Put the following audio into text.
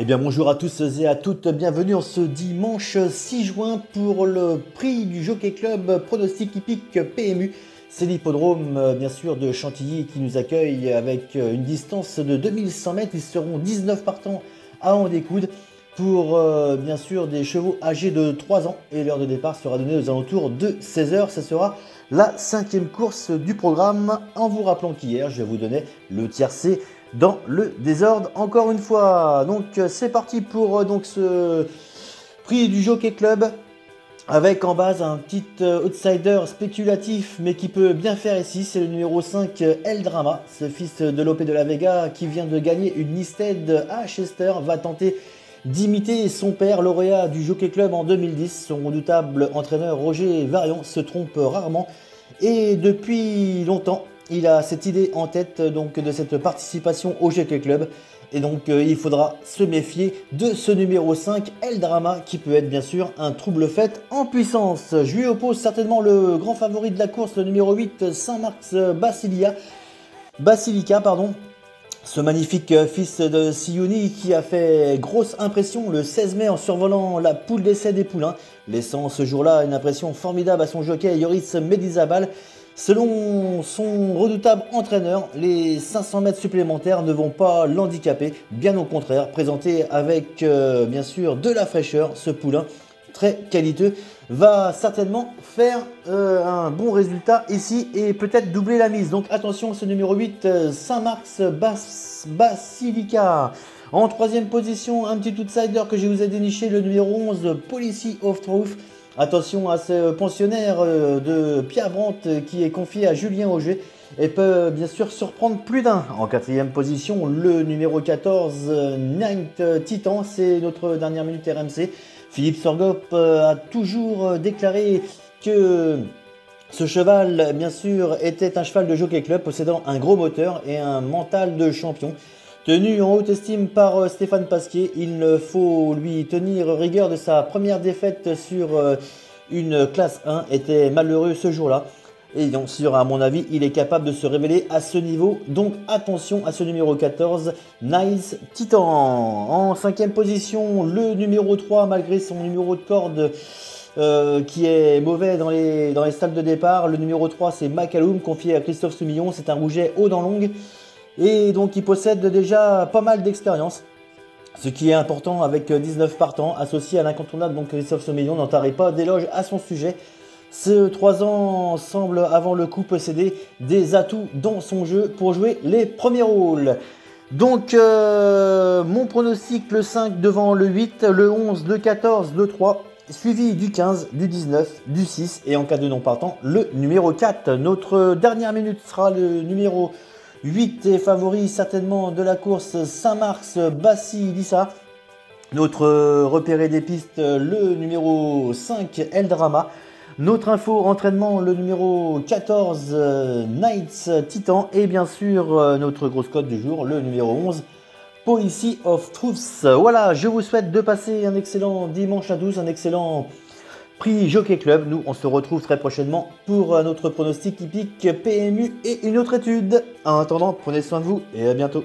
Eh bien bonjour à tous et à toutes, bienvenue en ce dimanche 6 juin pour le prix du Jockey Club pronostic hippique PMU. C'est l'hippodrome bien sûr de Chantilly qui nous accueille avec une distance de 2100 mètres. Ils seront 19 partants à en découdre pour bien sûr des chevaux âgés de 3 ans et l'heure de départ sera donnée aux alentours de 16 h. Ce sera la 5e course du programme en vous rappelant qu'hier je vous donnais le tiercé dans le désordre encore une fois. Donc c'est parti pour ce prix du Jockey Club avec en base un petit outsider spéculatif mais qui peut bien faire ici. C'est le numéro 5 El Drama, ce fils de Lope de la Vega qui vient de gagner une listed à Chester, va tenter d'imiter son père lauréat du Jockey Club en 2010. Son redoutable entraîneur Roger Variant se trompe rarement et depuis longtemps il a cette idée en tête donc de cette participation au Jockey Club et donc il faudra se méfier de ce numéro 5 El Drama qui peut être bien sûr un trouble fait en puissance. Je lui oppose certainement le grand favori de la course, le numéro 8 Saint-Marx Basilica. Ce magnifique fils de Siouni qui a fait grosse impression le 16 mai en survolant la poule d'essai des poulains, laissant ce jour-là une impression formidable à son jockey Yoris Medizabal. Selon son redoutable entraîneur, les 500 mètres supplémentaires ne vont pas l'handicaper, bien au contraire, présenté avec bien sûr de la fraîcheur, ce poulain très qualiteux va certainement faire un bon résultat ici et peut-être doubler la mise. Donc attention, ce numéro 8 Saint-Marx Basilica. En 3e position, un petit outsider que je vous ai déniché, le numéro 11 Policy of Truth. Attention à ce pensionnaire de Pierre Brandt qui est confié à Julien Auger et peut bien sûr surprendre plus d'un. En 4e position, le numéro 14 Night Titan, c'est notre dernière minute RMC. Philippe Sorgop a toujours déclaré que ce cheval, bien sûr, était un cheval de Jockey Club possédant un gros moteur et un mental de champion. Tenu en haute estime par Stéphane Pasquier, il faut lui tenir rigueur de sa première défaite sur une classe 1, était malheureux ce jour-là. Et donc, à mon avis, il est capable de se révéler à ce niveau. Donc, attention à ce numéro 14, Nice Titan. En 5e position, le numéro 3, malgré son numéro de corde qui est mauvais dans les stades de départ. Le numéro 3, c'est Macaloum, confié à Christophe Soumillon. C'est un rouget haut dans longue. Et donc, il possède déjà pas mal d'expérience. Ce qui est important avec 19 partants, associé à l'incontournable donc Christophe Soumillon, n'en tarit pas d'éloge à son sujet. Ce 3 ans semble avant le coup posséder des atouts dans son jeu pour jouer les premiers rôles. Donc mon pronostic, le 5 devant le 8, le 11, le 14, le 3, suivi du 15, du 19, du 6 et en cas de non partant, le numéro 4. Notre dernière minute sera le numéro 8 et favori certainement de la course Saint-Marx Basilica. Notre repéré des pistes, le numéro 5 El Drama. Notre info entraînement, le numéro 14 Knights Titan et bien sûr notre grosse cote du jour, le numéro 11 Policy of Truth. Voilà, je vous souhaite de passer un excellent dimanche à tous, un excellent prix Jockey Club. Nous on se retrouve très prochainement pour notre pronostic hippique PMU et une autre étude. En attendant, prenez soin de vous et à bientôt.